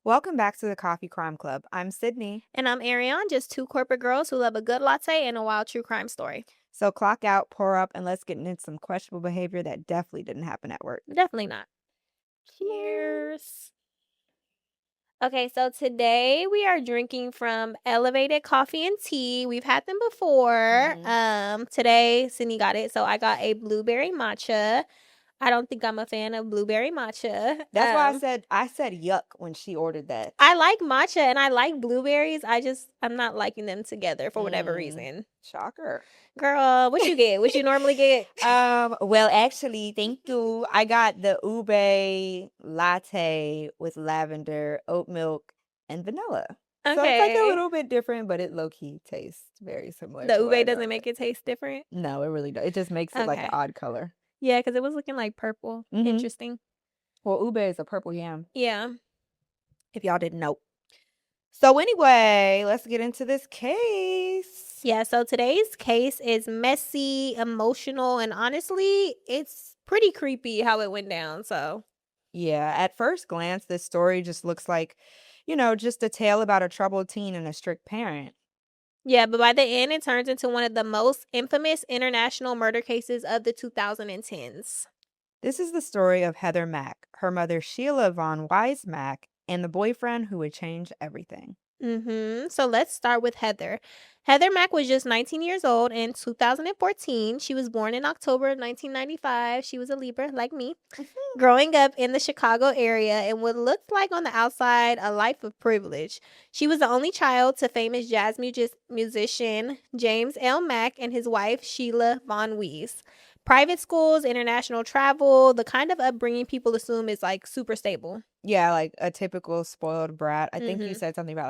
Welcome back to the Coffee Crime Club. I'm Sydney. And I'm Ariane, just two corporate girls who love a good latte and a wild true crime story. So clock out, pour up, and let's get into some questionable behavior that definitely didn't happen at work. Definitely not. Cheers. Okay, so today we are drinking from Elevated Coffee and Tea. We've had them before. Hmm. Today Sydney got it, so I got a blueberry matcha. I don't think I'm a fan of blueberry matcha. That's why I said yuck when she ordered that. I like matcha and I like blueberries. I'm not liking them together for whatever Mm, reason. shocker. Girl, what you get? What you normally get? Well, actually, thank you. I got the ube latte with lavender, oat milk, and vanilla. So it's like a Okay. little bit different, but it low key tastes very similar The to what I ube doesn't normally. make it taste different? No, it really does. It just makes it like an Okay. odd color. Yeah, because it was looking like purple. Hmm. Interesting. Well, ube is a purple yam, Yeah. if y'all didn't know. So anyway, let's get into this case. Yeah, so today's case is messy, emotional, and honestly, it's pretty creepy how it went down, so Yeah, at first glance, this story just looks like, just a tale about a troubled teen and a strict parent. yeah, but by the end, it turns into one of the most infamous international murder cases of the 2010s. This is the story of Heather Mack, her mother Sheila von Wiese-Mack, and the boyfriend who would change everything. So let's start with Heather. Heather Mack was just 19 years old in 2014. She was born in October of 1995. She was a Libra, like me. Growing up in the Chicago area in what looked like on the outside a life of privilege. She was the only child to famous jazz musician James L. Mack and his wife Sheila von Wiese. Private schools, international travel, the kind of upbringing people assume is like super stable. Yeah, like a typical spoiled brat. I think you Mhm. said something about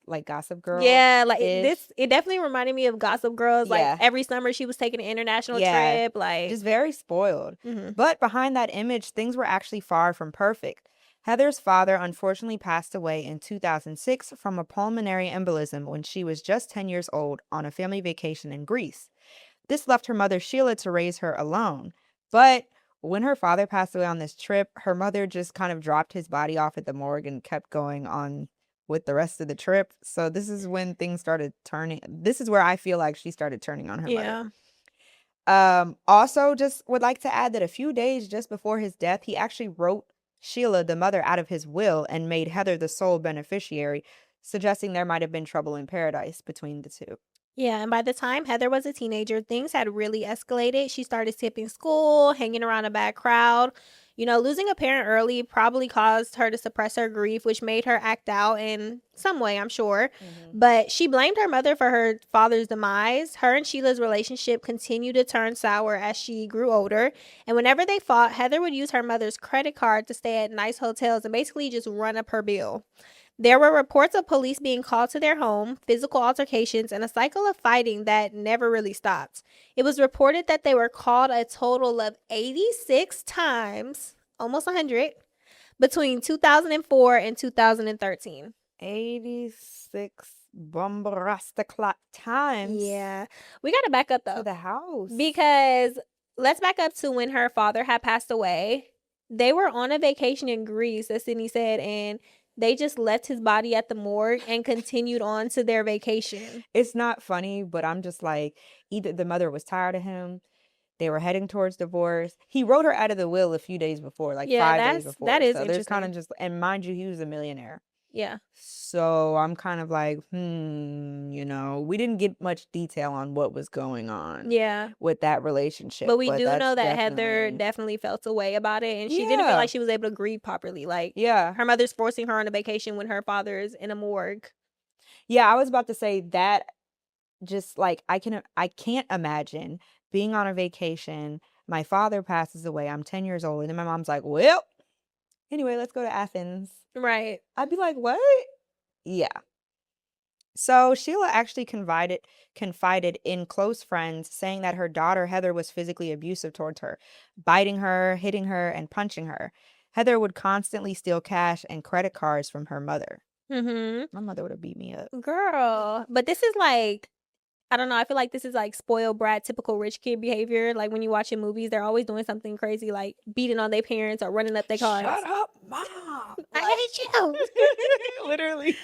like Gossip Girl Yeah, like ish. it definitely reminded me of Gossip Girls. Like Yeah, every summer she was taking an international yeah, trip. Like, just very spoiled. mhm. But behind that image, things were actually far from perfect. Heather's father unfortunately passed away in 2006 from a pulmonary embolism when she was just 10 years old on a family vacation in Greece. This left her mother Sheila to raise her alone. But when her father passed away on this trip, her mother just kind of dropped his body off at the morgue and kept going on with the rest of the trip. So this is when things started turning. This is where I feel like she started turning on her mother. Yeah. Also, just would like to add that a few days just before his death, he actually wrote Sheila, the mother, out of his will and made Heather the sole beneficiary, suggesting there might have been trouble in paradise between the two. Yeah, and by the time Heather was a teenager, things had really escalated. She started skipping school, hanging around a bad crowd. Losing a parent early probably caused her to suppress her grief, which made her act out in some way, I'm sure. Hmm. But she blamed her mother for her father's demise. Her and Sheila's relationship continued to turn sour as she grew older. And whenever they fought, Heather would use her mother's credit card to stay at nice hotels and basically just run up her bill. There were reports of police being called to their home, physical altercations, and a cycle of fighting that never really stopped. It was reported that they were called a total of 86 times, almost 100, between 2004 and 2013. 86 bombastic clock times Yeah. We got to back up to though, the house. because let's back up to when her father had passed away. They were on a vacation in Greece, as Sydney said, and they just left his body at the morgue and continued on to their vacation. It's not funny, but I'm just like, either the mother was tired of him, they were heading towards divorce. He wrote her out of the will a few days before, like Yeah, 5 days that before. is So there's kind of interesting. just, and mind you, he was a millionaire. Yeah. So I'm kind of like, we didn't get much detail on what was going on Yeah. with that relationship, But we but do know that's that Heather definitely, definitely felt a way about it, and she didn't feel yeah, like she was able to grieve properly. Like, yeah. her mother's forcing her on a vacation when her father is in a morgue. Yeah, I was about to say that. Just like I can't imagine being on a vacation. My father passes away. I'm 10 years old. And then my mom's like, well, anyway, let's go to Athens. Right. I'd be like, what? Yeah. So Sheila actually confided in close friends, saying that her daughter Heather was physically abusive towards her, biting her, hitting her, and punching her. Heather would constantly steal cash and credit cards from her mother. Mhm. My mother would have beat me up. Girl, but this is like I don't know, I feel like this is, like, spoiled brat, typical rich kid behavior, like, when you watch in movies, they're always doing something crazy, like beating on their parents or running up their Shut cards. up, mom. "I Like, hate you." literally.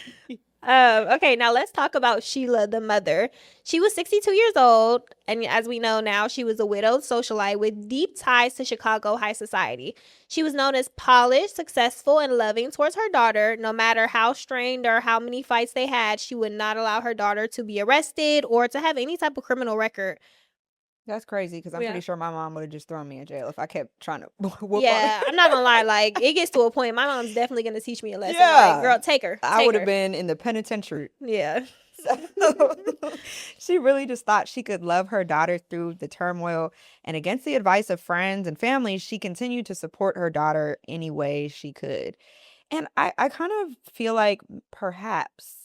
Okay, now let's talk about Sheila, the mother. She was 62 years old, and as we know now, she was a widowed socialite with deep ties to Chicago high society. She was known as polished, successful, and loving towards her daughter. No matter how strained or how many fights they had, she would not allow her daughter to be arrested or to have any type of criminal record. That's crazy because I'm Yeah. pretty sure my mom would have just thrown me in jail if I kept trying to whoop on Yeah, her. I'm not gonna lie, like, it gets to a point, my mom's definitely gonna teach me a lesson. Like, Yeah. girl, take her, I take would have her. been in the penitentiary. Yeah. So she really just thought she could love her daughter through the turmoil. And against the advice of friends and family, she continued to support her daughter any way she could. And I kind of feel like perhaps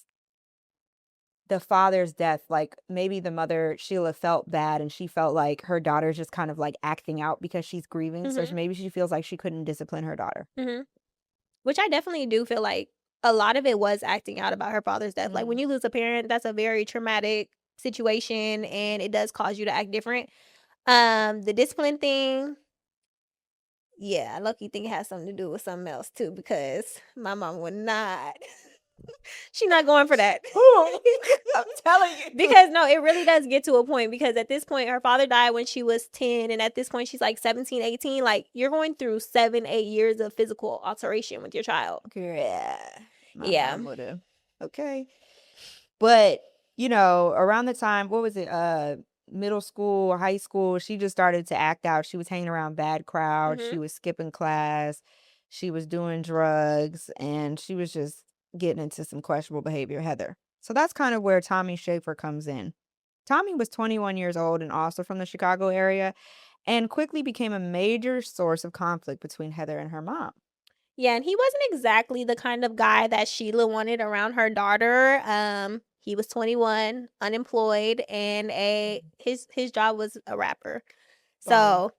the father's death, like maybe the mother, Sheila, felt bad and she felt like her daughter's just kind of like acting out because she's grieving. So Mhm, maybe she feels like she couldn't discipline her daughter. mhm. Which I definitely do feel like a lot of it was acting out about her father's death. Like, when Mm. you lose a parent, that's a very traumatic situation, and it does cause you to act different. The discipline thing, yeah, I lucky think it has something to do with something else too, because my mom would not. She not going for that. I'm telling you. Because no, it really does get to a point because at this point her father died when she was 10 and at this point she's like 17, 18. Like, you're going through 7, 8 years of physical alteration with your child. Yeah, my Yeah. mom would have. Okay. But, around the time, what was it? Middle school or high school, she just started to act out. She was hanging around bad crowds. Mhm. She was skipping class. She was doing drugs and she was just getting into some questionable behavior, Heather. So that's kind of where Tommy Schaefer comes in. Tommy was 21 years old and also from the Chicago area and quickly became a major source of conflict between Heather and her mom. Yeah, and he wasn't exactly the kind of guy that Sheila wanted around her daughter. He was 21, unemployed, and a his job was a rapper. Bum. So,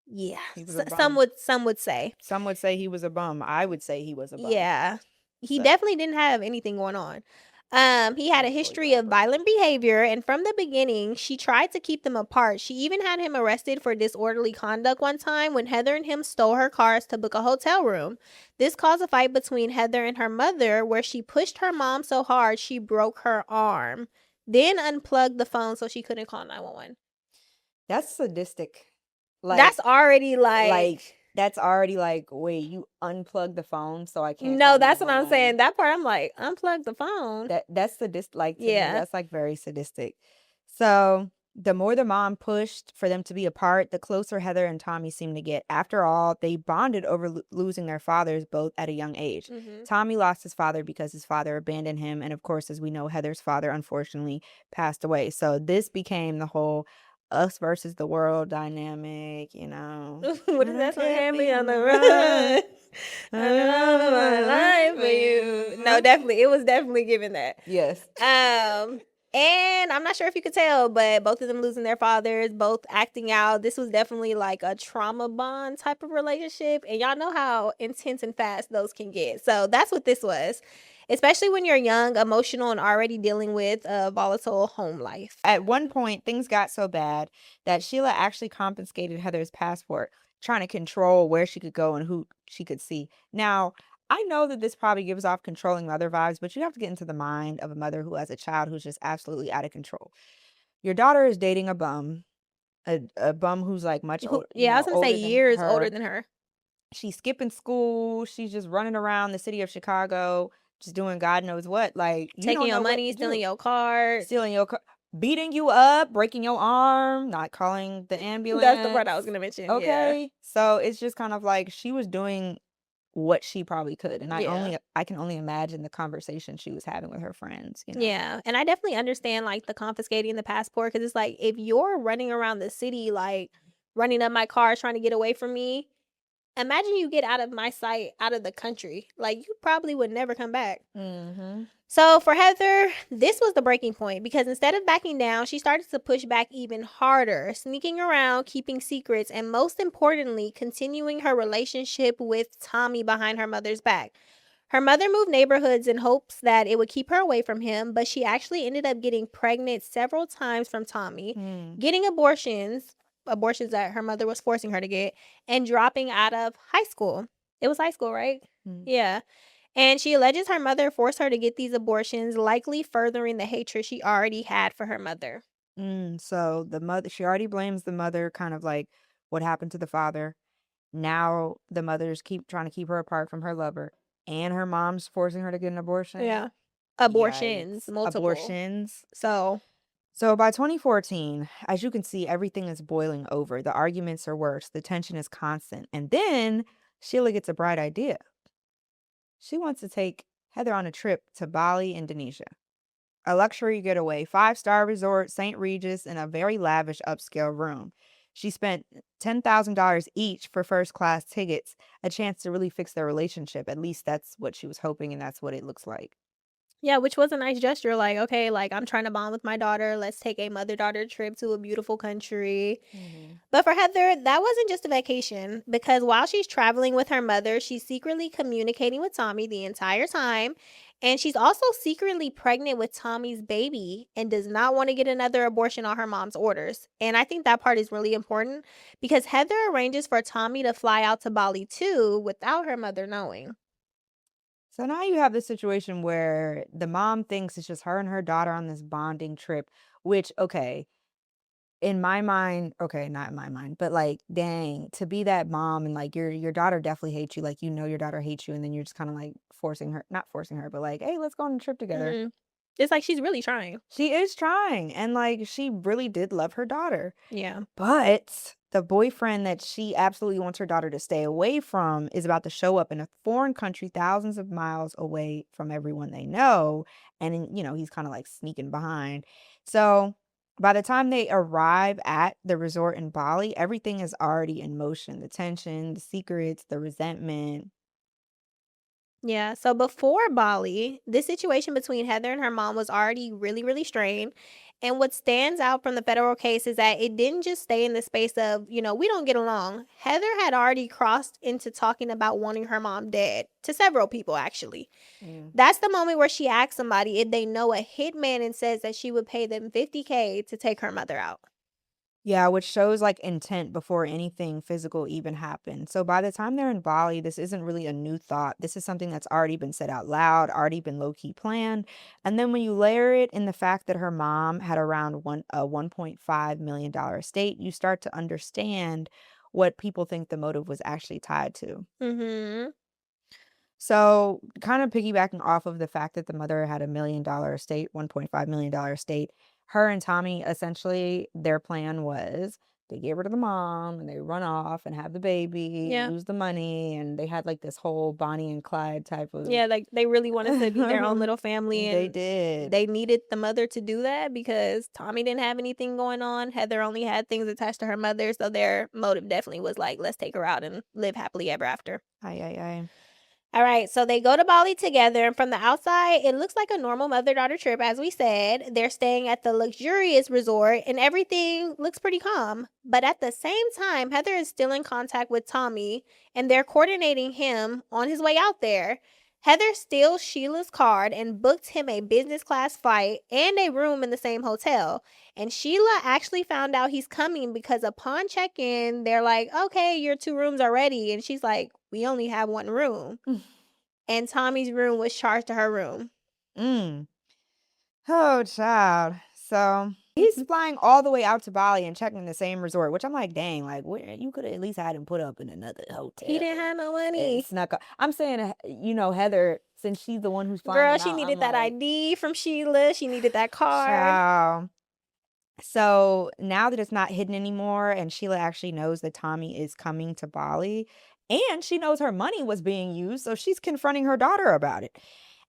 yeah, He was a some bum. would say. Some would say he was a bum. I would say he was a bum. Yeah. He So, definitely didn't have anything going on. He had a unemployed history of rapper. violent behavior, and from the beginning, she tried to keep them apart. She even had him arrested for disorderly conduct one time when Heather and him stole her cars to book a hotel room. This caused a fight between Heather and her mother, where she pushed her mom so hard she broke her arm, then unplugged the phone so she couldn't call 911. That's sadistic. That's Like, already like, that's already like, wait, you unplug the phone so I can't no, call that's what I'm 911. saying. That part, I'm like, unplug the phone. That's sadistic. Like to me, Yeah. that's like very sadistic. So the more the mom pushed for them to be apart, the closer Heather and Tommy seemed to get. After all, they bonded over losing their fathers both at a young age. Hmm. Tommy lost his father because his father abandoned him, and of course, as we know, Heather's father unfortunately passed away. So this became the whole us versus the world dynamic. What I is don't that song? care Had if we me on on the the run. run. I did all of my life for you. No, definitely. It was definitely given that. Yes. And I'm not sure if you could tell, but both of them losing their fathers, both acting out. This was definitely like a trauma bond type of relationship. And y'all know how intense and fast those can get. So that's what this was. Especially when you're young, emotional, and already dealing with a volatile home life. At one point, things got so bad that Sheila actually confiscated Heather's passport, trying to control where she could go and who she could see. Now, I know that this probably gives off controlling mother vibes, but you have to get into the mind of a mother who has a child who's just absolutely out of control. Your daughter is dating a bum, a bum who's like much Who, older, yeah, I was going to say older than years older her. than her. She's skipping school. She's just running around the city of Chicago, just doing God knows what. Like, you Taking don't your know what money, to stealing do. your card. Stealing your car, beating you up, breaking your arm, not calling the That's the part I was ambulance. going to mention. Yeah. Okay. So it's just kind of like she was doing what she probably could. And Yeah. I can only imagine the conversation she was having with her friends. Yeah, and I definitely understand, like, the confiscating the passport because it's like, if you're running around the city, like, running up my car trying to get away from me, imagine you get out of my sight, out of the country. Like, you probably would never come back. Mm-hmm. So for Heather, this was the breaking point because instead of backing down, she started to push back even harder, sneaking around, keeping secrets, and most importantly, continuing her relationship with Tommy behind her mother's back. Her mother moved neighborhoods in hopes that it would keep her away from him, but she actually ended up getting pregnant several times from Tommy, Mm, getting abortions that her mother was forcing her to get, and dropping out of high school. It was high school, right? mm, Yeah. And she alleges her mother forced her to get these abortions, likely furthering the hatred she already had for her mother. So the mother, she already blames the mother, kind of like what happened to the father. Now the mothers keep trying to keep her apart from her lover, and her mom's forcing her to get an abortion. Yeah. Abortions, Yikes. multiple. Abortions. So, So by 2014, as you can see, everything is boiling over. The arguments are worse. The tension is constant. And then Sheila gets a bright idea. She wants to take Heather on a trip to Bali, Indonesia. A luxury getaway, five-star resort, St. Regis, in a very lavish upscale room. She spent $10,000 each for first class tickets, a chance to really fix their relationship. At least that's what she was hoping, and that's what it looks like. yeah, which was a nice gesture. Like, okay, like I'm trying to bond with my daughter. Let's take a mother daughter trip to a beautiful country. Hmm. But for Heather, that wasn't just a vacation because while she's traveling with her mother, she's secretly communicating with Tommy the entire time. And she's also secretly pregnant with Tommy's baby and does not want to get another abortion on her mom's orders. And I think that part is really important because Heather arranges for Tommy to fly out to Bali too without her mother knowing. So now you have this situation where the mom thinks it's just her and her daughter on this bonding trip, which, okay, in my mind, okay, not in my mind, but like, dang, to be that mom and like your daughter definitely hates you, like your daughter hates you, and then you're just kind of like forcing her, not forcing her, but like, hey, let's go on a trip together. Hmm. It's like she's really trying. She is trying, and like she really did love her daughter. Yeah. But the boyfriend that she absolutely wants her daughter to stay away from is about to show up in a foreign country, thousands of miles away from everyone they know. And, he's kind of like sneaking behind. So by the time they arrive at the resort in Bali, everything is already in motion: the tension, the secrets, the resentment. Yeah, so before Bali, this situation between Heather and her mom was already really, really strained. And what stands out from the federal case is that it didn't just stay in the space of, we don't get along. Heather had already crossed into talking about wanting her mom dead to several people, actually. Mm. That's the moment where she asks somebody if they know a hitman and says that she would pay them 50K to take her mother out. Yeah, which shows like intent before anything physical even happened. So by the time they're in Bali, this isn't really a new thought. This is something that's already been said out loud, already been low key planned. And then when you layer it in the fact that her mom had around a $1.5 million estate, you start to understand what people think the motive was actually tied to. Mm-hmm. So, kind of piggybacking off of the fact that the mother had $1 million estate, $1.5 million estate, her and Tommy, essentially, their plan was they give her to the mom and they run off and have the baby and Yeah. lose the money. And they had like this whole Bonnie and Clyde type of. Yeah, like they really wanted to be their own little family They and did. they needed the mother to do that because Tommy didn't have anything going on. Heather only had things attached to her mother, so their motive definitely was like, let's take her out and live happily ever after. Aye, aye, aye. All right, so they go to Bali together, and from the outside, it looks like a normal mother-daughter trip, as we said. They're staying at the luxurious resort, and everything looks pretty calm. But at the same time, Heather is still in contact with Tommy, and they're coordinating him on his way out there. Heather steals Sheila's card and booked him a business class flight and a room in the same hotel. And Sheila actually found out he's coming because upon check-in, they're like, okay, your 2 rooms are ready. And she's like, we only have 1 room. And Tommy's room was charged to her room. Mm. Oh, child. So he's flying all the way out to Bali and checking the same resort, which I'm like, dang, like you could have at least had him put up in another hotel. He didn't have no money. And snuck up. I'm saying, Heather, since she's the one who's flying Girl, him she out, needed I'm that like, ID from Sheila. She needed that card. child. So now that it's not hidden anymore, and Sheila actually knows that Tommy is coming to Bali, and she knows her money was being used, so she's confronting her daughter about it.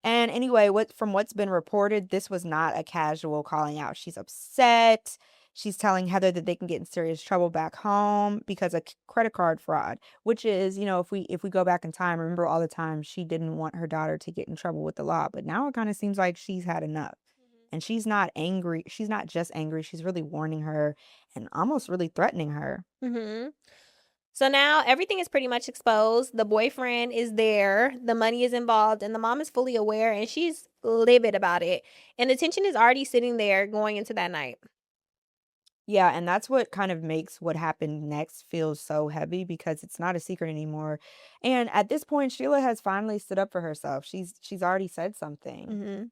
And anyway, from what's been reported, this was not a casual calling out. She's upset. She's telling Heather that they can get in serious trouble back home because of credit card fraud, which is, if we go back in time, remember all the time she didn't want her daughter to get in trouble with the law, but now it kind of seems like she's had enough. And she's not angry. She's not just angry. She's really warning her and almost really threatening her. Mm-hmm. So now everything is pretty much exposed. The boyfriend is there, the money is involved, and the mom is fully aware and she's livid about it. And the tension is already sitting there going into that night. Yeah, and that's what kind of makes what happened next feel so heavy because it's not a secret anymore. And at this point, Sheila has finally stood up for herself. She's already said something. Mhm.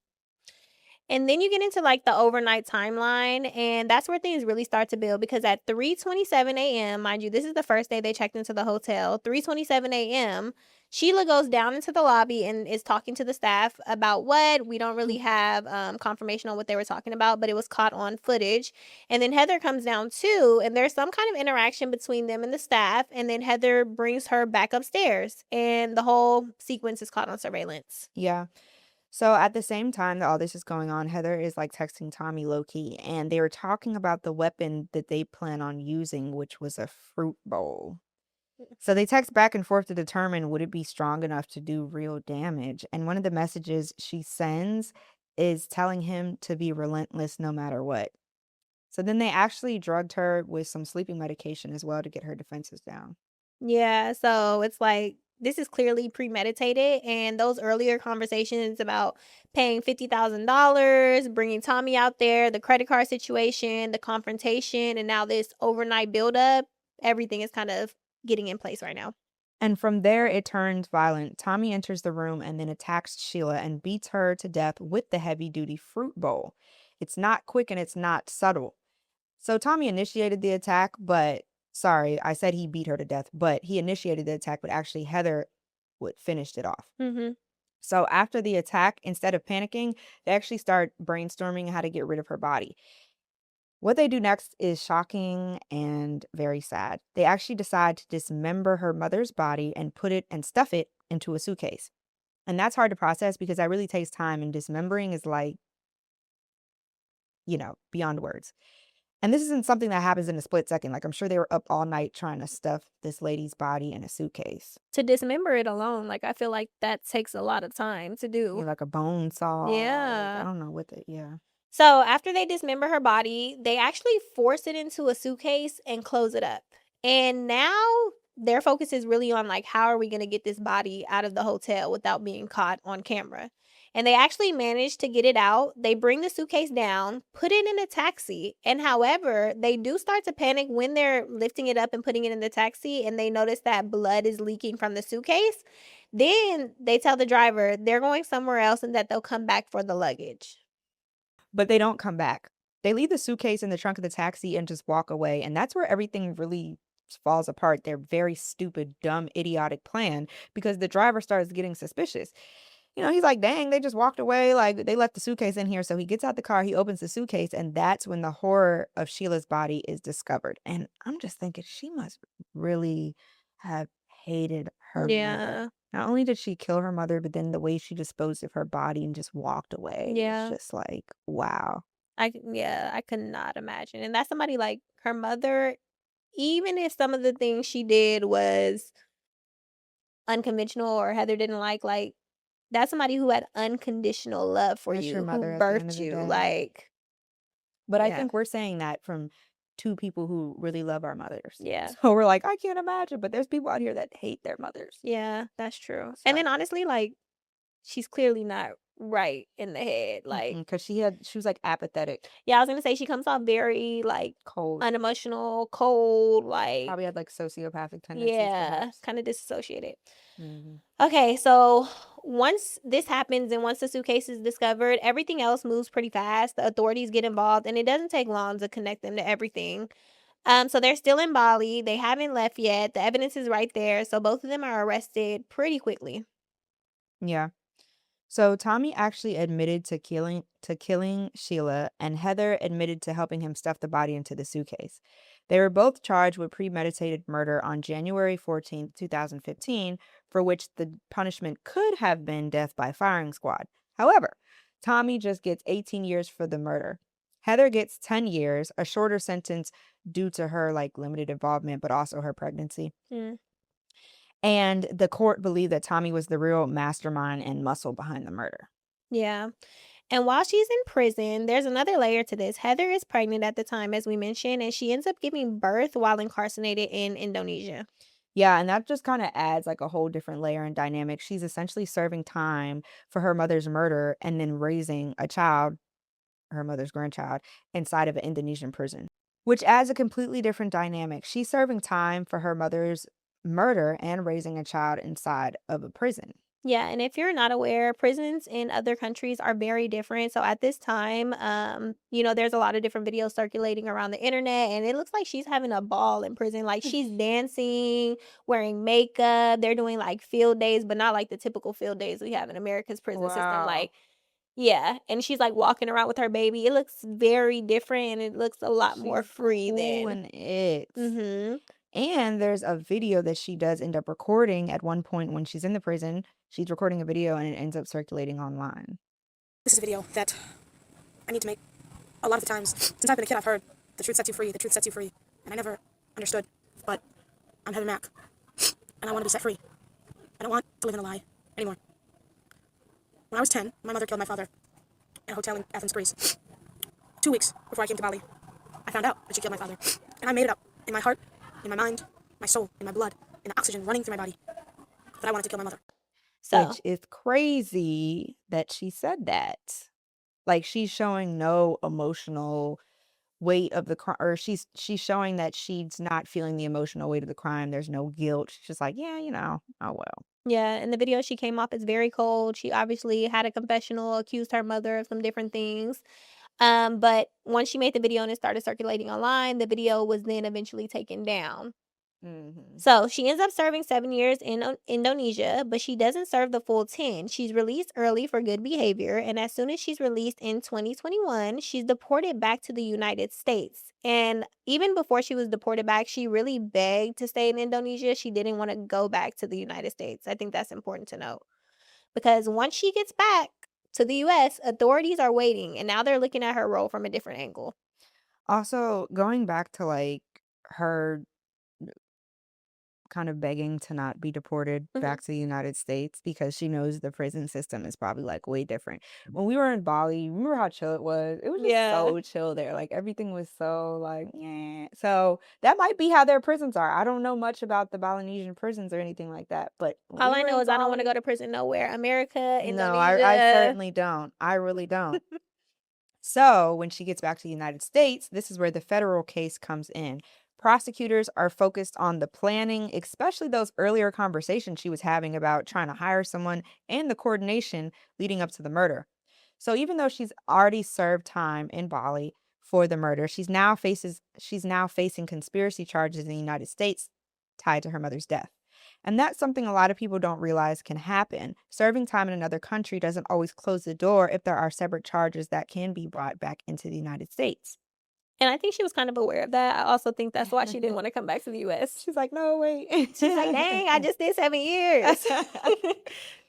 And then you get into, like, the overnight timeline, and that's where things really start to build because at 3:27 AM, mind you, this is the first day they checked into the hotel, 3:27 AM, Sheila goes down into the lobby and is talking to the staff about what? We don't really have, confirmation on what they were talking about, but it was caught on footage, and then Heather comes down too, and there's some kind of interaction between them and the staff, and then Heather brings her back upstairs, and the whole sequence is caught on surveillance. Yeah. So at the same time that all this is going on, Heather is like texting Tommy low key, and they were talking about the weapon that they plan on using, which was a fruit bowl. So they text back and forth to determine would it be strong enough to do real damage. And one of the messages she sends is telling him to be relentless no matter what. So then they actually drugged her with some sleeping medication as well to get her defenses down. Yeah, so it's like this is clearly premeditated, and those earlier conversations about paying $50,000, bringing Tommy out there, the credit card situation, the confrontation, and now this overnight buildup, everything is kind of getting in place right now. And from there, it turns violent. Tommy enters the room and then attacks Sheila and beats her to death with the heavy duty fruit bowl. It's not quick and it's not subtle. So Tommy initiated the attack, but sorry, I said he beat her to death, but he initiated the attack, but actually Heather would finished it off. Mhm. So after the attack, instead of panicking, they actually start brainstorming how to get rid of her body. What they do next is shocking and very sad. They actually decide to dismember her mother's body and put it and stuff it into a suitcase. And that's hard to process because that really takes time and dismembering is like, beyond words. And this isn't something that happens in a split second. Like I'm sure they were up all night trying to stuff this lady's body in a suitcase. To dismember it alone, like, I feel like that takes a lot of time to do. Like a bone saw. Like I Yeah. don't know what the yeah. So after they dismember her body, they actually force it into a suitcase and close it up. And now their focus is really on like how are we going to get this body out of the hotel without being caught on camera. And they actually managed to get it out. They bring the suitcase down, put it in a taxi. And however, they do start to panic when they're lifting it up and putting it in the taxi and they notice that blood is leaking from the suitcase. Then they tell the driver they're going somewhere else and that they'll come back for the luggage. But they don't come back. They leave the suitcase in the trunk of the taxi and just walk away, and that's where everything really falls apart. Their very stupid, dumb, idiotic plan because the driver starts getting suspicious. He's like, "Dang, they just walked away, like, they left the suitcase in here." So he gets out the car, he opens the suitcase, and that's when the horror of Sheila's body is discovered, and I'm just thinking she must really have hated her mother. Yeah. Not only did she kill her mother, but then the way she disposed of her body and just walked away, it's Yeah. just like, wow. Yeah, I could not imagine, and that's somebody like her mother, even if some of the things she did was unconventional or Heather didn't like, that's somebody who had unconditional love for That's your you, who mother at the end of birthed the you, day. like But I yeah, think we're saying that from 2 people who really love our mothers. yeah, So we're like, "I can't imagine," but there's people out here that hate their mothers. yeah, that's true, and So then honestly, like, she's clearly not right in the head, like because she was, like, apathetic, yeah, I was gonna say she comes off very, like, cold, unemotional, cold, like probably had, like, sociopathic tendencies yeah, perhaps. kinda disassociated. Mhm. Okay, so once this happens and once the suitcase is discovered, everything else moves pretty fast. The authorities get involved, and it doesn't take long to connect them to everything. So they're still in Bali. They haven't left yet. The evidence is right there. So both of them are arrested pretty quickly. Yeah. So Tommy actually admitted to killing Sheila, and Heather admitted to helping him stuff the body into the suitcase. They were both charged with premeditated murder on January 14th, 2015, for which the punishment could have been death by firing squad. However, Tommy just gets 18 years for the murder. Heather gets 10 years, a shorter sentence due to her like limited involvement, but also her pregnancy. Mm, And the court believed that Tommy was the real mastermind and muscle behind the murder. yeah. And while she's in prison, there's another layer to this. Heather is pregnant at the time, as we mentioned, and she ends up giving birth while incarcerated in Indonesia. Yeah, and that just kinda adds, like, a whole different layer and dynamic. She's essentially serving time for her mother's murder and then raising a child, her mother's grandchild, inside of an Indonesian prison, which adds a completely different dynamic. She's serving time for her mother's murder and raising a child inside of a prison. Yeah, and if you're not aware, prisons in other countries are very different. So at this time, there's a lot of different videos circulating around the internet, and it looks like she's having a ball in prison. Like she's dancing, wearing makeup. They're doing like field days, but not like the typical field days we have in America's prison system. Wow. Like, yeah, and she's like walking around with her baby. It looks very different, and it looks a lot more She's free than. pulling it. Mm-hmm. And there's a video that she does end up recording at one point when she's in the prison. She's recording a video and it ends up circulating online. This is a video that I need to make. A lot of the times, since I've been a kid, I've heard the truth sets you free, the truth sets you free. And I never understood. But I'm Heather Mack. And I want to be set free. I don't want to live in a lie anymore. When I was 10, my mother killed my father in a hotel in Athens, Greece. 2 weeks before I came to Bali, I found out that she killed my father. And I made it up in my heart, in my mind, my soul, in my blood, in the oxygen running through my body, that I wanted to kill my mother. So Which is crazy that she said that. Like, she's showing no emotional weight of the crime, or she's showing that she's not feeling the emotional weight of the crime. There's no guilt. She's just like, "Yeah, oh, well." yeah, in the video she came off as very cold. She obviously had a confessional, accused her mother of some different things. But once she made the video and it started circulating online, the video was then eventually taken down. Mhm. So she ends up serving 7 years in Indonesia, but she doesn't serve the full 10. She's released early for good behavior. And as soon as she's released in 2021, she's deported back to the United States. And even before she was deported back, she really begged to stay in Indonesia. She didn't want to go back to the United States. I think that's important to note because once she gets back to the US, authorities are waiting. And now they're looking at her role from a different angle. Also, going back to, like, her kind of begging to not be deported Mhm. back to the United States because she knows the prison system is probably, like, way different. When we were in Bali, remember how chill it was? It was just Yeah. so chill there, like, everything was so, like, yeah. So, that might be how their prisons are. I don't know much about the Balinesian prisons or anything like that, but when All we I were know in is I don't want to go Bali, to prison nowhere. America, no, I Indonesia. certainly don't. I really don't. So, when she gets back to the United States, this is where the federal case comes in. Prosecutors are focused on the planning, especially those earlier conversations she was having about trying to hire someone and the coordination leading up to the murder. So, even though she's already served time in Bali for the murder, she's now facing conspiracy charges in the United States tied to her mother's death. And that's something a lot of people don't realize can happen. Serving time in another country doesn't always close the door if there are separate charges that can be brought back into the United States. And I think she was kind of aware of that. I also think that's why she didn't want to come back to the US. She's like, no, wait. She's like, dang, I just did 7 years.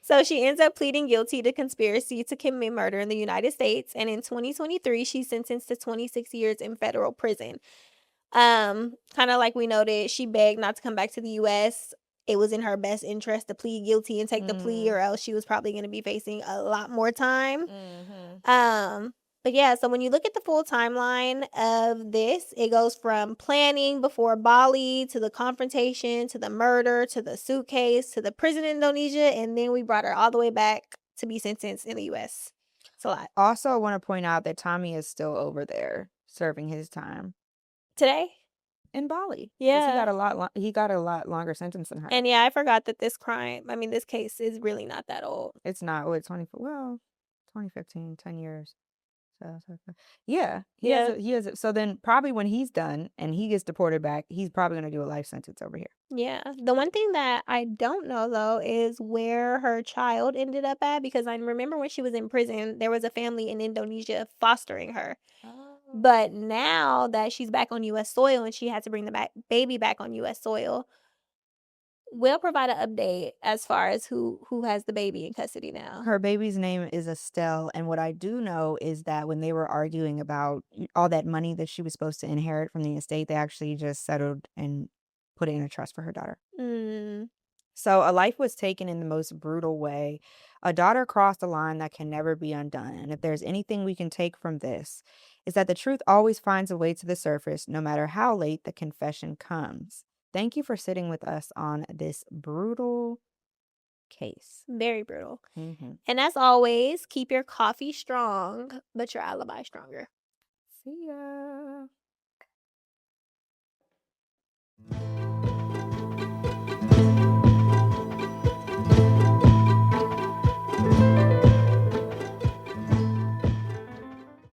So she ends up pleading guilty to conspiracy to commit murder in the United States. And in 2023, she's sentenced to 26 years in federal prison. Kind of like we noted, she begged not to come back to the US. It was in her best interest to plead guilty and take the plea, Mm, or else she was probably going to be facing a lot more time. mhm. But yeah, so when you look at the full timeline of this, it goes from planning before Bali to the confrontation to the murder to the suitcase to the prison in Indonesia, and then we brought her all the way back to be sentenced in the US. It's a lot. Also, I want to point out that Tommy is still over there serving his time Today? in Bali because Yeah. he got a lot longer sentence than her. And yeah, I forgot that this case is really not that old. It's not what 2015, 10 years. Yeah, Yeah. he has a so then probably when he's done and he gets deported back, he's probably gonna do a life sentence over here. Yeah. The one thing that I don't know though is where her child ended up at, because I remember when she was in prison, there was a family in Indonesia fostering her. Oh. But now that she's back on US soil and she had to bring the baby back on US soil, we'll provide an update as far as who has the baby in custody now. Her baby's name is Estelle, and what I do know is that when they were arguing about all that money that she was supposed to inherit from the estate, they actually just settled and put it in a trust for her daughter. Mm. So a life was taken in the most brutal way. A daughter crossed a line that can never be undone. And if there's anything we can take from this, is that the truth always finds a way to the surface, no matter how late the confession comes. Thank you for sitting with us on this brutal case. Very brutal. Hmm. And as always, keep your coffee strong, but your alibi stronger. See ya.